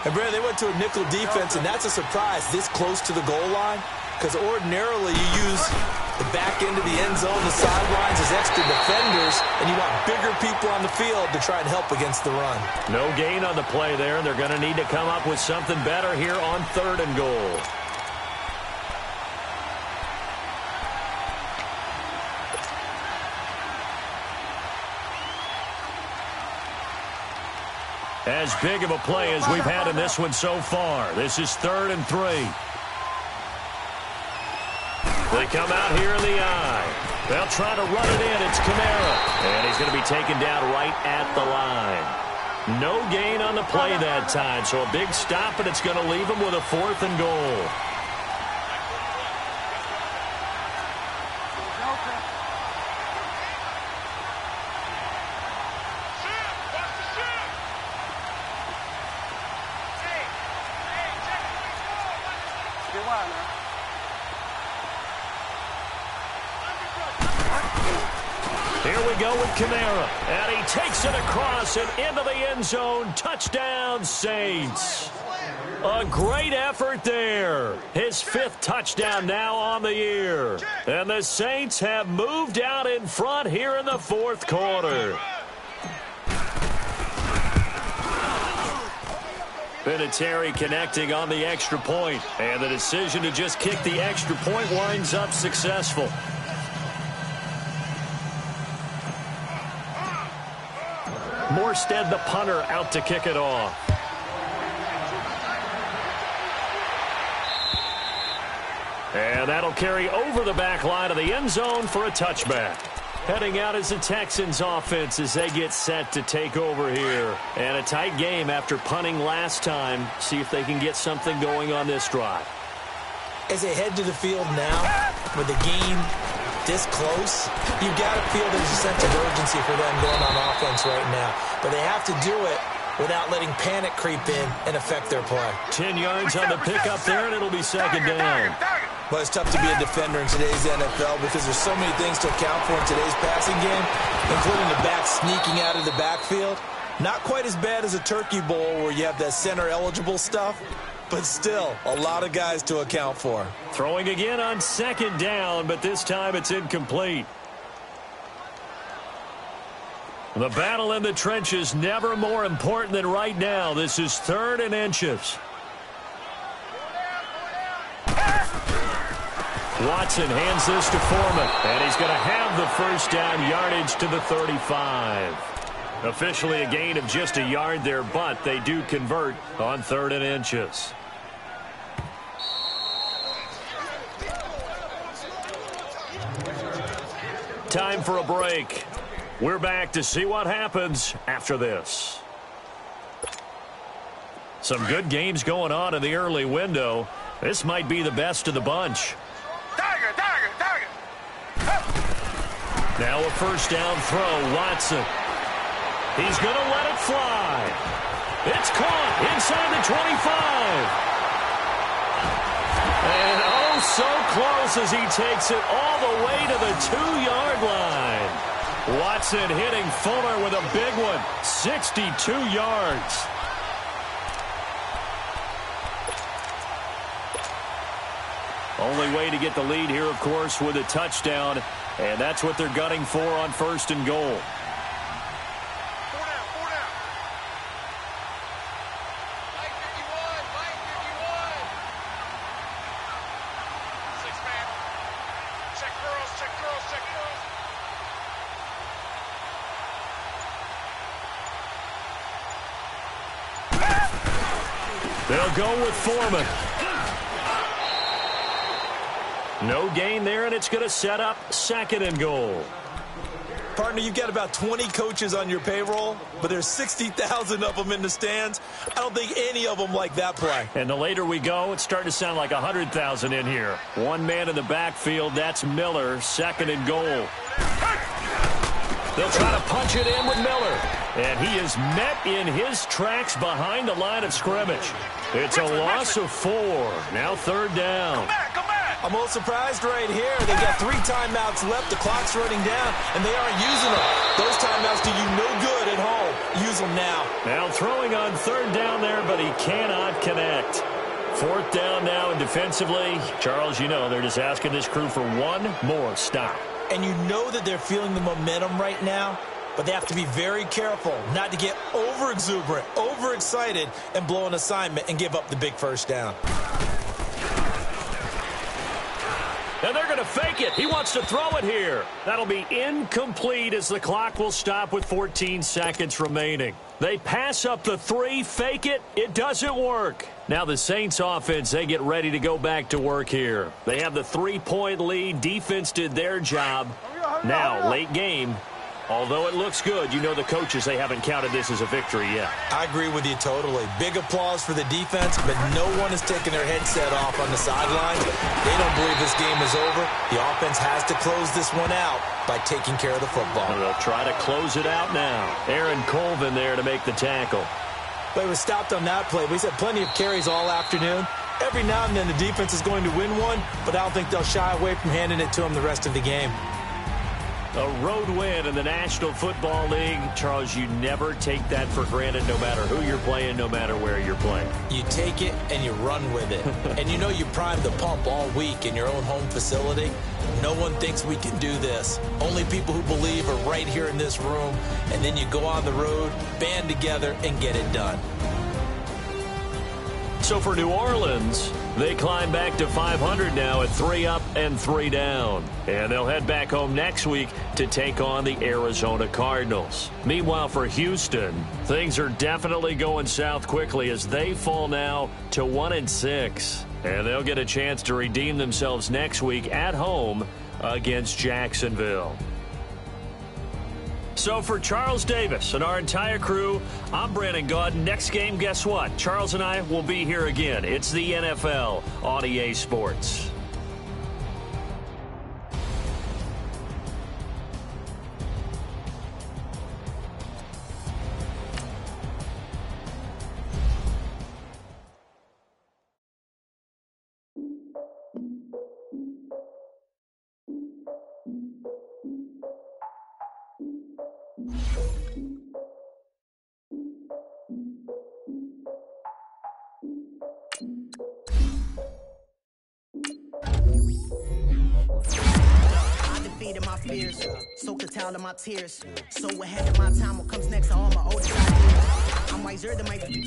And, Brad, they went to a nickel defense, and that's a surprise this close to the goal line, because ordinarily you use the back end of the end zone, the sidelines as extra defenders, and you want bigger people on the field to try and help against the run. No gain on the play there, and they're going to need to come up with something better here on 3rd and goal. As big of a play as we've had in this one so far. This is 3rd and 3. They come out here in the eye. They'll try to run it in. It's Kamara. And he's going to be taken down right at the line. No gain on the play that time. So a big stop, and it's going to leave him with a 4th and goal. Here we go with Kamara, and he takes it across and into the end zone. Touchdown, Saints. A great effort there. His 5th touchdown now on the year. And the Saints have moved out in front here in the 4th quarter. Vinatieri connecting on the extra point, and the decision to just kick the extra point winds up successful. Morstead, the punter, out to kick it off. And that'll carry over the back line of the end zone for a touchback. Heading out is the Texans offense as they get set to take over here. And a tight game after punting last time. See if they can get something going on this drive. As they head to the field now, with the game this close, you've got to feel there's a sense of urgency for them going on offense right now. But they have to do it without letting panic creep in and affect their play. 10 yards on the pickup there, and it'll be 2nd down. Well, it's tough to be a defender in today's NFL because there's so many things to account for in today's passing game, including the back sneaking out of the backfield. Not quite as bad as a Turkey Bowl where you have that center-eligible stuff, but still a lot of guys to account for. Throwing again on 2nd down, but this time it's incomplete. The battle in the trenches never more important than right now. This is 3rd and inches. Watson hands this to Foreman, and he's going to have the 1st down, yardage to the 35. Officially a gain of just a yard there, but they do convert on 3rd and inches. Time for a break. We're back to see what happens after this. Some good games going on in the early window. This might be the best of the bunch. Now a 1st down throw, Watson. He's going to let it fly. It's caught inside the 25. And oh, so close as he takes it all the way to the 2-yard line. Watson hitting Fuller with a big one, 62 yards. Only way to get the lead here, of course, with a touchdown, and that's what they're gunning for on 1st and goal. 4 down, 4 down. Mike 51, Mike 51. 6-man. Check girls, check girls, check girls. They'll go with Foreman. No gain there, and it's going to set up 2nd and goal. Partner, you've got about 20 coaches on your payroll, but there's 60,000 of them in the stands. I don't think any of them like that play. And the later we go, it's starting to sound like 100,000 in here. One man in the backfield, that's Miller, 2nd and goal. They'll try to punch it in with Miller. And he is met in his tracks behind the line of scrimmage. It's a loss of 4. Now 3rd down. I'm a little surprised right here. They got 3 timeouts left. The clock's running down, and they aren't using them. Those timeouts do you no good at home. Use them now. Now throwing on 3rd down there, but he cannot connect. 4th down now, and defensively, Charles, you know, they're just asking this crew for one more stop. And you know that they're feeling the momentum right now, but they have to be very careful not to get over-exuberant, over-excited, and blow an assignment and give up the big 1st down. And they're going to fake it. He wants to throw it here. That'll be incomplete as the clock will stop with 14 seconds remaining. They pass up the three, fake it, it doesn't work. Now the Saints offense, they get ready to go back to work here. They have the 3-point lead. Defense did their job. Now, late game. Although it looks good, you know the coaches, they haven't counted this as a victory yet. I agree with you totally. Big applause for the defense, but no one is taking their headset off on the sidelines. They don't believe this game is over. The offense has to close this one out by taking care of the football. And they'll try to close it out now. Aaron Colvin there to make the tackle. But he was stopped on that play. We had plenty of carries all afternoon. Every now and then the defense is going to win one, but I don't think they'll shy away from handing it to him the rest of the game. A road win in the National Football League. Charles, you never take that for granted no matter who you're playing, no matter where you're playing. You take it and you run with it. And you know you primed the pump all week in your own home facility. No one thinks we can do this. Only people who believe are right here in this room. And then you go on the road, band together, and get it done. So for New Orleans, they climb back to 500 now at 3 up and 3 down. And they'll head back home next week to take on the Arizona Cardinals. Meanwhile, for Houston, things are definitely going south quickly as they fall now to 1-6. And they'll get a chance to redeem themselves next week at home against Jacksonville. So for Charles Davis and our entire crew, I'm Brandon Gaudin. Next game, guess what? Charles and I will be here again. It's the NFL on EA Sports. My fears, soak the towel in my tears. So ahead of my time, what comes next are all my oldest ideas. I'm wiser than my chin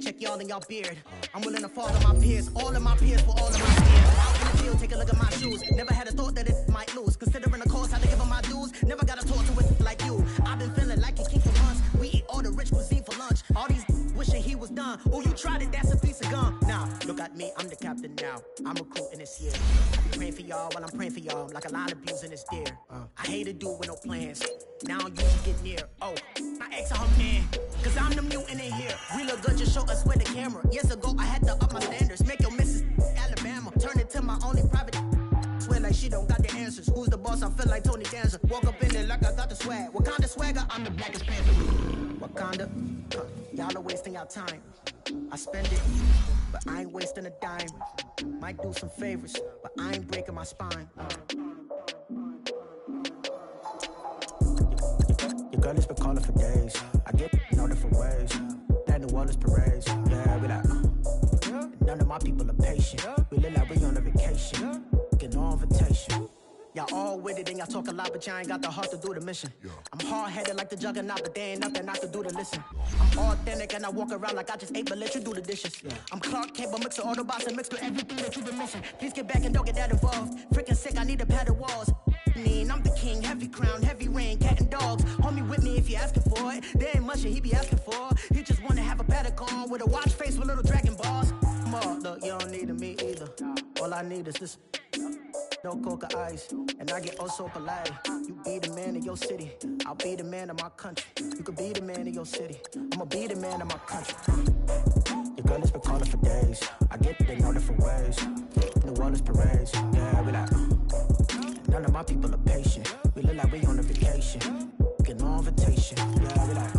check y'all in y'all beard. I'm willing to fall on my peers, all of my peers for all of my fears. Out in the field, take a look at my shoes. Never had a thought that it might lose. Considering the cost, I to give them my dues. Never got to talk to it like you. I've been feeling like a king for months. We eat all the rich cuisine for lunch. All these wishing he was done. Oh, you tried it, that's a piece of gum. Now, look at me, I'm the captain now. I'm recruiting this year. I be praying for y'all while I'm praying for y'all. Like a line of abusing this deer. I hate a dude with no plans. Now you should get near. Oh, my ex a her man. Cause I'm the mutant in here. We look good, just show us where the camera. Years ago, I had to up my standards. Make your Mrs. Alabama. Turn it to my only private. Swear like she don't got the answers. Who's the boss? I feel like Tony Danza. Walk up in there like I got the swag. What kind of swagger? I'm the blackest panther. Wakanda. Y'all are wasting your time. I spend it, but I ain't wasting a dime. Might do some favors, but I ain't breaking my spine. Your girl has been calling for days. I get in all different ways. That New Orleans parades. Yeah, we like, none of my people are patient. We look like we on a vacation. Get no invitation. Y'all all with it and y'all talk a lot, but y'all ain't got the heart to do the mission. I'm hard-headed like the juggernaut, but there ain't nothing I can do to listen. I'm authentic and I walk around like I just ate, but let you do the dishes. I'm Clark Kent, but mix the Autobots and mix with everything that you've been missing. Please get back and don't get that involved. Freaking sick, I need a padded walls. I'm the king, heavy crown, heavy rain, cat and dogs. Homie with me if you're asking for it. There ain't much that he be asking for. He just wanna have a paddock on with a watch face with little dragon balls. Look, you don't need me either. All I need is this. No coca ice, and I get oh so polite. You be the man of your city, I'll be the man of my country. You could be the man of your city, I'ma be the man of my country. Your girl has been calling for days. I get it in all different ways. New Orleans parades, yeah, we like. None of my people are patient. We look like we on a vacation. Get no invitation, yeah, we like.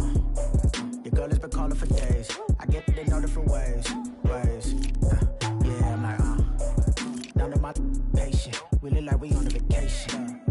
Your girl has been calling for days. I get it in all different ways. Yeah, I'm like, none of my patient. We look like we on a vacation.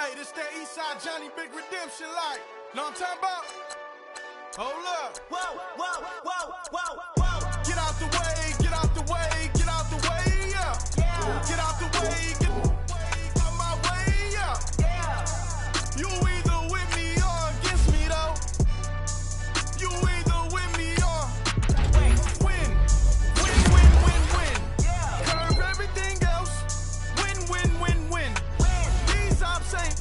Hey, this that Eastside Johnny Big Redemption like. Know what I'm talking about? Hold up. Whoa, whoa, whoa, whoa, whoa. Get out the way, get out the way, get out the way, yeah. Get out the way, get out my way, yeah. You either with me or against me, though. You either with me or win. Win, win, win, win. Curve everything else. Win, win, win, win. These ops ain't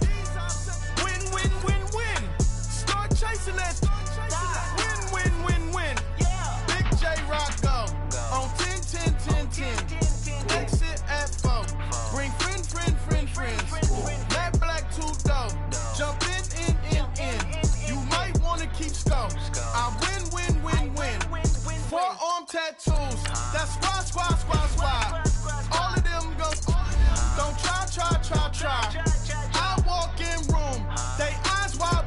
win, win, win, win. Start chasing that. Win, win, win, win. Big J Rock go on 10, 10, 10, 10. Exit at 4. Bring friends. Black, two dough. Jump in. You might wanna keep score. I win. Forearm tattoos. That's squad. All of them go. Don't try. I walk in room. They eyes wide.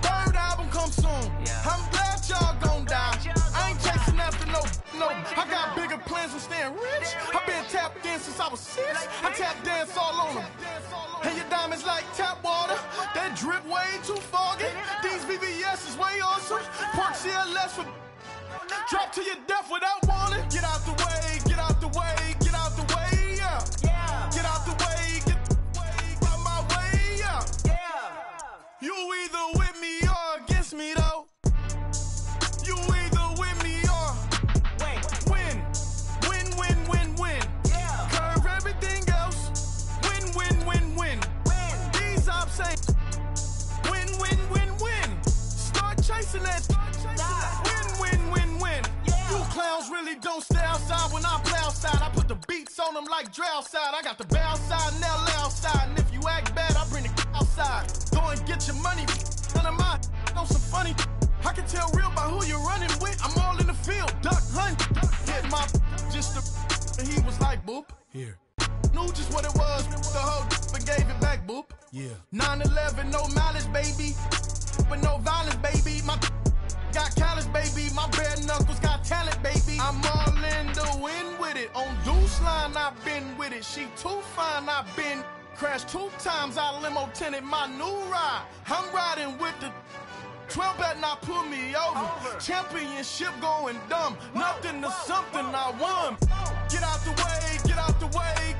Third album come soon. I'm glad y'all gon' die. I ain't chasing after no. I got bigger plans than staying rich. I been tapped in since I was 6. I tap dance all on them. And your diamonds like tap water. That drip way too foggy. These VVS is way awesome. Park CLS for drop to your death without warning. Get out the way, get out the way, get out the way, yeah. Get out the way, get out my way, yeah. You either with me or against me, though. You either with me or win. Curve everything else. Win. These ops ain't win. Start chasing that. Win. You clowns really don't stay outside when I play outside. I put the beats on them like drow side. I got the bow side and they'll lay outside. And if you act bad, I bring the outside. Go and get your money. None of my on some funny. I can tell real by who you're running with. I'm all in the field. Duck hunt. Hit my just the and he was like boop. Here. Knew just what it was. The whole but gave it back boop. Yeah. 9/11, no malice, baby. But no violence, baby. My got callous, baby. My bare knuckles got talent, baby. I'm all in the wind with it. On Deuce line, I've been with it. She too fine, I've been crashed 2 times. I limo tinted my new ride. I'm riding with the 12 better not pull me over. Championship going dumb. Nothing to something I won. Get out the way, get out the way.